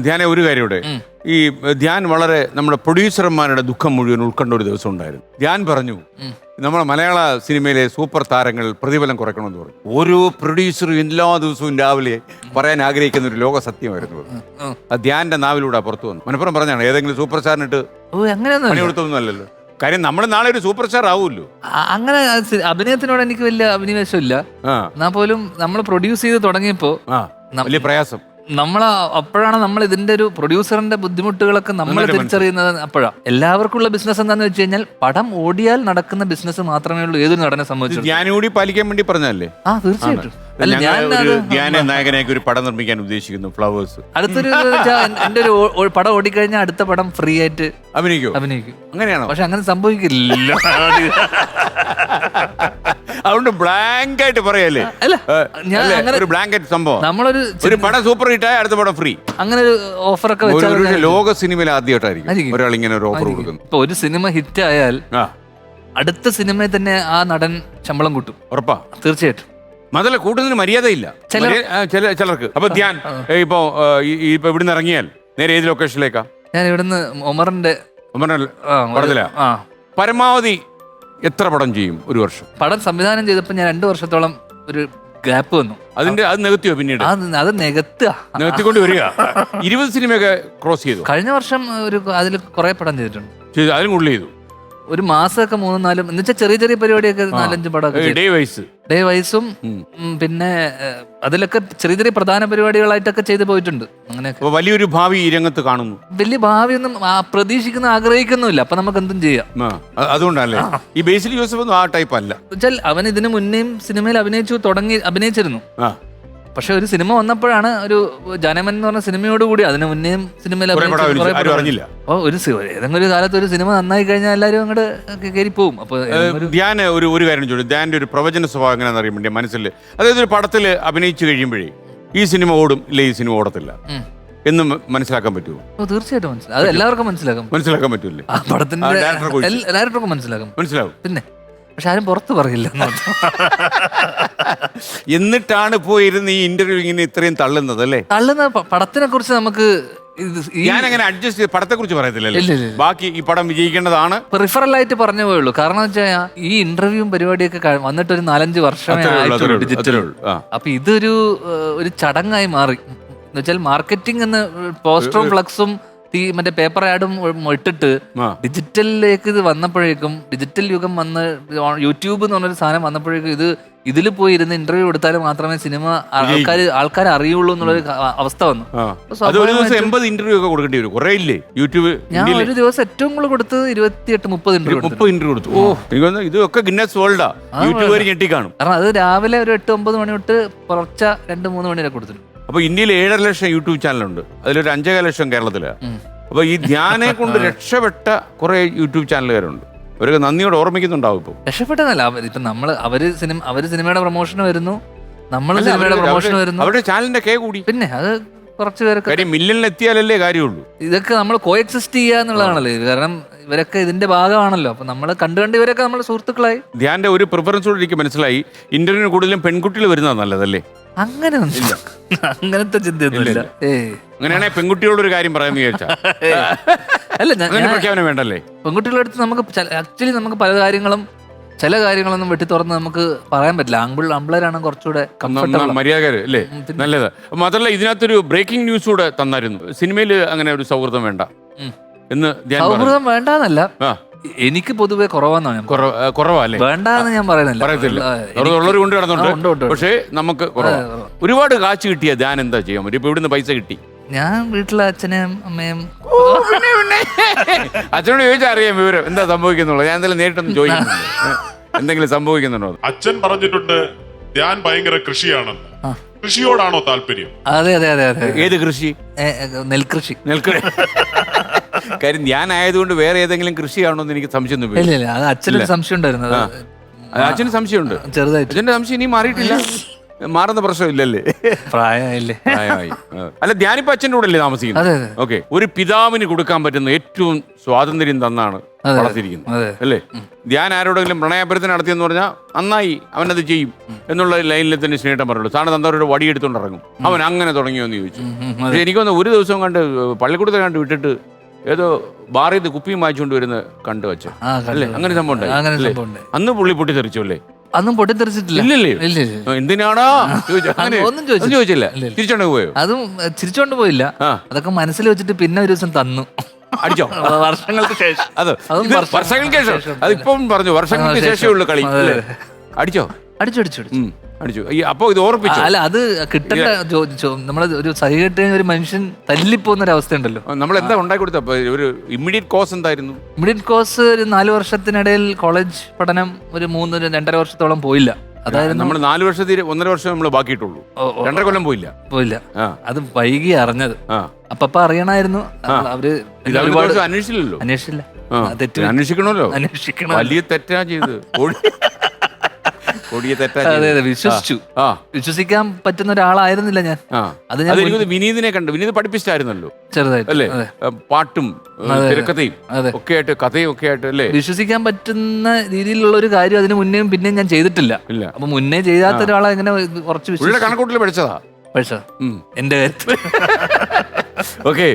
ധ്യാനെ ഒരു കാര്യം ഇവിടെ. ഈ ധ്യാൻ വളരെ നമ്മുടെ പ്രൊഡ്യൂസർമാരുടെ ദുഃഖം മുഴുവൻ ഉൾക്കൊണ്ട ഒരു ദിവസം ഉണ്ടായിരുന്നു. ധ്യാൻ പറഞ്ഞു നമ്മുടെ മലയാള സിനിമയിലെ സൂപ്പർ താരങ്ങൾ പ്രതിഫലം കുറയ്ക്കണമെന്ന് പറഞ്ഞു. ഓരോ പ്രൊഡ്യൂസറും എല്ലാ ദിവസവും രാവിലെ പറയാൻ ആഗ്രഹിക്കുന്ന ഒരു ലോക സത്യമായിരുന്നു അത്. ധ്യാന്റെ നാവിലൂടെ പുറത്തു വന്നു. മനപ്പുറം പറഞ്ഞാണ് ഏതെങ്കിലും സൂപ്പർ സ്റ്റാറിനിട്ട് പണി കൊടുത്തൊന്നും അല്ലല്ലോ. കാര്യം നമ്മൾ നാളെ ഒരു സൂപ്പർ സ്റ്റാർ ആവുമല്ലോ. അങ്ങനെ അഭിനയത്തിനോട് എനിക്ക് വലിയ അഭിനിവേശമില്ല. എന്നാ പോലും നമ്മൾ പ്രൊഡ്യൂസ് ചെയ്ത് തുടങ്ങിയപ്പോ വലിയ പ്രയാസം അപ്പോഴാണ് നമ്മൾ ഇതിന്റെ ഒരു പ്രൊഡ്യൂസറിന്റെ ബുദ്ധിമുട്ടുകളൊക്കെ നമ്മൾ തിരിച്ചറിയുന്നത്. അപ്പോഴാണ് എല്ലാവർക്കുള്ള ബിസിനസ് എന്താന്ന് വെച്ച് കഴിഞ്ഞാൽ പടം ഓടിയാൽ നടക്കുന്ന ബിസിനസ് മാത്രമേ ഉള്ളൂ ഏതൊരു നടനെ സംബന്ധിച്ചു. ഞാനുകൂടി പാലിക്കാൻ വേണ്ടി പറഞ്ഞല്ലേ? തീർച്ചയായിട്ടും. നായകനായി ഒരു പടം നിർമ്മിക്കാൻ ഉദ്ദേശിക്കുന്നു, ഫ്ലവേഴ്സ്. അടുത്തൊരു എന്റെ ഒരു പടം ഓടിക്കഴിഞ്ഞാൽ അടുത്ത പടം ഫ്രീ ആയിട്ട് അഭിനയിക്കും. അങ്ങനെയാണോ? പക്ഷെ അങ്ങനെ സംഭവിക്കില്ല. അതുകൊണ്ട് ബ്ലാങ്ക് ആയിട്ട് പറയല്ലേ? ഒരു ബ്ലാങ്കറ്റ് സംഭവം. നമ്മളൊരു പടം സൂപ്പർ ഹിറ്റായ അടുത്ത പടം ഫ്രീ, അങ്ങനെ ഒരു ഓഫർ ഒക്കെ ലോക സിനിമയിൽ ആദ്യമായിട്ടായിരിക്കും ഒരാൾ ഇങ്ങനെ ഒരു ഓഫർ കൊടുക്കുന്നു. ഇപ്പൊ ഒരു സിനിമ ഹിറ്റ് ആയാൽ അടുത്ത സിനിമയിൽ തന്നെ ആ നടൻ ശമ്പളം കൂട്ടും. ഉറപ്പാ? തീർച്ചയായിട്ടും. അതല്ല, കൂടുതൽ മര്യാദയില്ല ചിലർക്ക്. അപ്പൊ ധ്യാൻ ഇപ്പൊ ഇവിടുന്ന് ഇറങ്ങിയാൽ നേരെ ഏത് ലൊക്കേഷനിലേക്കാ? ഞാൻ ഇവിടുന്ന് ഒമറിന്റെ പടത്തിലാ. പരമാവധി എത്ര പടം ചെയ്യും ഒരു വർഷം? പടം സംവിധാനം ചെയ്തപ്പോ ഞാൻ 2 വർഷത്തോളം ഒരു ഗ്യാപ്പ് വന്നു. അത് നികത്തിയോ? പിന്നീട് അത് നികത്തിക്കൊണ്ട് വരിക. 20 സിനിമയൊക്കെ ക്രോസ് ചെയ്തു. കഴിഞ്ഞ വർഷം അതിൽ കുറെ പടം ചെയ്തിട്ടുണ്ട്. അതിലും കൂടുതൽ ചെയ്തു. ഒരു മാസമൊക്കെ 3-4 എന്ന് വെച്ചാൽ ചെറിയ ചെറിയ പരിപാടിയൊക്കെ 4-5 പടമൊക്കെ ഡേ വൈസും പിന്നെ അതിലൊക്കെ ചെറിയ ചെറിയ പ്രധാന പരിപാടികളായിട്ടൊക്കെ ചെയ്ത് പോയിട്ടുണ്ട്. അങ്ങനെയൊക്കെ വലിയൊരു ഭാവി ഈ രംഗത്ത് കാണുന്നു. വലിയ ഭാവിയൊന്നും പ്രതീക്ഷിക്കുന്ന ആഗ്രഹിക്കുന്നുമില്ല. അപ്പൊ നമുക്ക് എന്തും ചെയ്യാം. അതുകൊണ്ടല്ലേ ഈ ബേസിൽ ജോസഫ് ഒന്നും ആ ടൈപ്പ് അല്ല. അവൻ ഇതിനു മുന്നേയും സിനിമയിൽ അഭിനയിച്ചിരുന്നു. പക്ഷെ ഒരു സിനിമ വന്നപ്പോഴാണ് ഒരു ജനമൻ എന്ന് പറഞ്ഞ സിനിമയോടുകൂടി, അതിന് മുന്നേയും സിനിമയിൽ ഏതെങ്കിലും ഒരു കാലത്ത് ഒരു സിനിമ നന്നായി കഴിഞ്ഞാൽ എല്ലാവരും അങ്ങോട്ട് കയറി പോവും. അപ്പൊ ധ്യാൻ ഒരു കാര്യം ചോദിച്ചു. ധ്യാന്റെ ഒരു പ്രവചന സ്വഭാവം എങ്ങനെയാണെന്ന് അറിയാൻ വേണ്ടി മനസ്സിൽ, അതായത് ഒരു പടത്തിൽ അഭിനയിച്ചു കഴിയുമ്പോഴേ ഈ സിനിമ ഓടും ഇല്ല ഈ സിനിമ ഓടത്തില്ല എന്ന് മനസ്സിലാക്കാൻ പറ്റുമോ? തീർച്ചയായിട്ടും മനസ്സിലാവും. അത് എല്ലാവർക്കും മനസ്സിലാക്കാൻ പറ്റൂല്ലേ? പടത്തിന്റെ ഡയറക്ടർക്കും മനസ്സിലാവും. പിന്നെ പക്ഷെ ആരും പുറത്ത് പറയില്ല. എന്നിട്ടാണ് പോയിരുന്ന് ഈ ഇന്റർവ്യൂ ഇങ്ങനെ ഇത്രയും തള്ളുന്നത് അല്ലേ? പടത്തിനെ കുറിച്ച് നമുക്ക് ഞാനങ്ങനെ അഡ്ജസ്റ്റ് ചെയ്ത് പടത്തെ കുറിച്ച് പറയത്തില്ലല്ലോ. ബാക്കി ഈ പടം വിജയിക്കേണ്ടതാണ് പ്രിഫറൽ ആയിട്ട് പറഞ്ഞേ പോയുള്ളൂ. കാരണം വെച്ചാൽ ഈ ഇന്റർവ്യൂവും പരിപാടിയൊക്കെ വന്നിട്ട് ഒരു 4-5 വർഷമേ ആയിട്ടുള്ളൂ ഡിജിറ്റൽ. അപ്പൊ ഇതൊരു ചടങ്ങായി മാറി. എന്ന് വെച്ചാൽ മാർക്കറ്റിംഗ് എന്ന് പോസ്റ്ററും ഫ്ലക്സും മറ്റേ പേപ്പർ ആഡും ഇട്ടിട്ട് ഡിജിറ്റലിലേക്ക് ഇത് വന്നപ്പോഴേക്കും, ഡിജിറ്റൽ യുഗം വന്ന് യൂട്യൂബ് എന്ന് പറഞ്ഞൊരു സാധനം വന്നപ്പോഴേക്കും ഇതിൽ പോയി ഇരുന്ന് ഇന്റർവ്യൂ എടുത്താൽ മാത്രമേ സിനിമ ആൾക്കാർ അറിയുള്ളൂ എന്നുള്ളൊരു അവസ്ഥ വന്നു. ഞാൻ ഒരു ദിവസം ഏറ്റവും കൂടുതൽ കൊടുത്തത് 28-30 ഇന്റർവ്യൂ കൊടുത്തു. ഇതൊക്കെ ഗിന്നസ് വേൾഡാ. കാരണം അത് രാവിലെ ഒരു 8-9 മണി തൊട്ട് പുറച്ച 2-3 മണി വരെ കൊടുത്തിട്ടുണ്ട്. അപ്പൊ ഇന്ത്യയിൽ 7.5 ലക്ഷം യൂട്യൂബ് ചാനലുണ്ട്. അതിലൊരു 5.5 ലക്ഷം കേരളത്തിലാണ്. അപ്പൊ ഈ ധ്യാനെ കൊണ്ട് രക്ഷപ്പെട്ട കുറെ യൂട്യൂബ് ചാനലുകാരുണ്ട്. അവരൊക്കെ നന്ദിയോടെ ഓർമ്മിക്കുന്നുണ്ടാവും. ഇപ്പൊ രക്ഷപ്പെട്ടതല്ല, ഇപ്പൊ അവര് സിനിമയുടെ പ്രൊമോഷൻ വരുന്നു, നമ്മൾ സിനിമയുടെ പ്രൊമോഷൻ വരുന്നു, അവരുടെ ചാനലിന്റെ കേ കൂടി. പിന്നെ അത് കുറച്ച് പേർക്ക് മില്യണിൽ എത്തിയാലല്ലേ കാര്യമുള്ളൂ. ഇതൊക്കെ നമ്മൾ കോഎക്സിസ്റ്റ് ചെയ്യുക എന്നുള്ളതാണല്ലോ. കാരണം ഇവരൊക്കെ ഇതിന്റെ ഭാഗമാണല്ലോ. അപ്പൊ നമ്മൾ കണ്ട് ഇവരൊക്കെ നമ്മുടെ സുഹൃത്തുക്കളായി. ധ്യാന്റെ ഒരു പ്രിഫറൻസോട് എനിക്ക് മനസ്സിലായി. ഇന്റർവ്യൂ കൂടുതലും പെൺകുട്ടികൾ വരുന്നതാണ് നല്ലതല്ലേ? അങ്ങനെ അങ്ങനത്തെ ചിന്തയൊന്നുമില്ല. അങ്ങനെയാണെങ്കിൽ പെൺകുട്ടിയോടൊരു കാര്യം പറയാന്ന് വിചാരിച്ചാ അല്ല, പ്രഖ്യാപനം വേണ്ടല്ലേ? പെൺകുട്ടികളുടെ അടുത്ത് നമുക്ക് ആക്ച്വലി നമുക്ക് ചില കാര്യങ്ങളൊന്നും വെട്ടി തുറന്ന് നമുക്ക് പറയാൻ പറ്റില്ല. ആമ്പിളരാണ് കുറച്ചുകൂടെ മര്യാദക്കാര് അല്ലേ? നല്ലത്. മാത്രമല്ല ഇതിനകത്തൊരു ബ്രേക്കിംഗ് ന്യൂസ് കൂടെ തന്നായിരുന്നു. സിനിമയിൽ അങ്ങനെ ഒരു സൗഹൃദം വേണ്ട എന്ന്. സൗഹൃദം വേണ്ടാന്നല്ല, എനിക്ക് പൊതുവെ കുറവല്ലേ? വേണ്ടെന്ന് ഞാൻ പറയുന്നില്ല. ഉള്ളവർ കൊണ്ട് കിടന്നുണ്ട്. പക്ഷേ നമുക്ക് ഒരുപാട് കാശ് കിട്ടിയ ധ്യാൻ എന്താ ചെയ്യാൻ പറ്റും? ഇപ്പൊ ഇവിടുന്ന് പൈസ കിട്ടി. ഞാൻ വീട്ടിലെ അച്ഛനെയും അമ്മയും അച്ഛനോട് ചോദിച്ചാൽ അറിയാം വിവരം എന്താ സംഭവിക്കുന്നുള്ളത്. ഞാൻ എന്തായാലും നേരിട്ടൊന്നും ചോദിക്കുന്നുണ്ട് എന്തെങ്കിലും സംഭവിക്കുന്നുണ്ടോ. അച്ഛൻ പറഞ്ഞിട്ടുണ്ട് ധ്യാൻ ഭയങ്കര കൃഷിയാണെന്ന്. കൃഷിയോടാണോ താല്പര്യം? അതെ അതെ അതെ അതെ. ഏത് കൃഷി? നെൽകൃഷി. കാര്യം ഞാൻ ആയതുകൊണ്ട് വേറെ ഏതെങ്കിലും കൃഷിയാണോ എന്ന് എനിക്ക് സംശയം. അച്ഛനൊരു സംശയം ഉണ്ടായിരുന്നു. അച്ഛന് സംശയമുണ്ട്, ചെറുതായിട്ട്. അച്ഛന്റെ സംശയം ഇനി മാറിയിട്ടില്ല. മാറുന്ന പ്രശ്നമില്ലല്ലേ? പ്രായമായില്ലേ? പ്രായമായി. അല്ല, ധ്യാനിപ്പ അച്ഛൻ്റെ കൂടെ അല്ലേ താമസിക്കുന്നത്? അതെ അതെ ഓക്കെ. ഒരു പിതാവിന് കൊടുക്കാൻ പറ്റുന്ന ഏറ്റവും സ്വാതന്ത്ര്യം തന്നാണ് വളർത്തിയിരിക്കുന്നത് അതെ. അല്ലേ? ധ്യാൻ ആരോടെങ്കിലും പ്രണയാഭ്യർത്ഥന നടത്തിയെന്ന് പറഞ്ഞാൽ നന്നായി, അവനത് ചെയ്യും എന്നുള്ള ലൈനിൽ തന്നെ സ്നേഹിതം പറയുള്ളൂ. സാറിന് തന്തവരുടെ വടി എടുത്തോണ്ട് ഇറങ്ങും. അവൻ അങ്ങനെ തുടങ്ങിയോ എന്ന് ചോദിച്ചു. പക്ഷെ എനിക്കൊന്ന് ഒരു ദിവസം കണ്ട് പള്ളിക്കൂടത്തിൽ കണ്ട് വിട്ടിട്ട് ഏതോ ബാറിൽ നിന്ന് കുപ്പിയും വായിച്ചുകൊണ്ട് വരുന്ന കണ്ടു വെച്ച അല്ലേ? അങ്ങനെ സംഭവം ഉണ്ടായി അല്ലേ? അന്ന് പുള്ളി പൊട്ടിത്തെറിച്ചു അല്ലേ? അന്നും പൊട്ടിത്തെറിച്ചിട്ടില്ല. ഇല്ലല്ലേ? ഇല്ല എന്തിനാണോ ഒന്നും ചോദിച്ചില്ല. തിരിച്ചോണ്ട് പോയോ? അതും ചിരിച്ചോണ്ട് പോയില്ല. ആ. അതൊക്കെ മനസ്സിൽ വെച്ചിട്ട് പിന്നെ ഒരു ദിവസം തന്നു. അടിച്ചോ? വർഷങ്ങൾക്ക് ശേഷം. അതും വർഷങ്ങൾക്ക് ശേഷം. അതിപ്പം പറഞ്ഞു വർഷങ്ങൾക്ക് ശേഷമേ ഉള്ളൂ കളി. അടിച്ചോ? അടിച്ചു അടിച്ചു. അപ്പൊ ഇത് ഓർപ്പിച്ചു. അല്ല, അത് കിട്ടേണ്ട നമ്മളെ ഒരു സഹികെട്ട് ഒരു മനുഷ്യൻ തല്ലിപ്പോകുന്ന ഒരു അവസ്ഥ ഉണ്ടല്ലോ. നമ്മൾ എന്താ ഉണ്ടാക്കി കൊടുത്ത ഒരു ഇമ്മീഡിയറ്റ് കോസ് എന്തായിരുന്നു? ഇമ്മീഡിയറ്റ് കോസ് ഒരു 4 വർഷത്തിനിടയിൽ കോളേജ് പഠനം ഒരു 2.5 വർഷത്തോളം പോയില്ല. അതായത് നമ്മൾ 4 വർഷത്തിൽ 1.5 വർഷം നമ്മൾ ബാക്കിയിട്ടുള്ളൂ. 2.5 കൊല്ലം പോയില്ല. അത് വൈകി അറിഞ്ഞത്. അപ്പൊ അറിയണമായിരുന്നു. അവര് ഒരുപാട് അന്വേഷിച്ചില്ലല്ലോ. അന്വേഷിച്ചില്ല. അന്വേഷിക്കണമല്ലോ. അന്വേഷിക്കണം. വലിയ തെറ്റാ ചെയ്ത്. കൊടിയ തെറ്റാ. അതെ അതെ, വിശ്വസിച്ചു. വിശ്വസിക്കാൻ പറ്റുന്ന ഒരാളായിരുന്നില്ല ഞാൻ. അത് ഞാൻ വിനീതിനെ കണ്ടു. വിനീത് പഠിപ്പിച്ചായിരുന്നല്ലോ ചെറുതായിട്ട് അല്ലേ? പാട്ടും തിരക്കഥയും ഒക്കെ ആയിട്ട്, കഥയും ഒക്കെ ആയിട്ട് അല്ലേ? വിശ്വസിക്കാൻ പറ്റുന്ന രീതിയിലുള്ള ഒരു കാര്യം അതിന് മുന്നേയും പിന്നെയും ഞാൻ ചെയ്തിട്ടില്ല. അപ്പൊ മുന്നേ ചെയ്യാത്ത ഒരാളെ എങ്ങനെ കുറച്ച് കണക്കൂട്ടിൽ പഠിച്ചതാ എന്റെ കാര്യത്തിൽ. ഓക്കെ.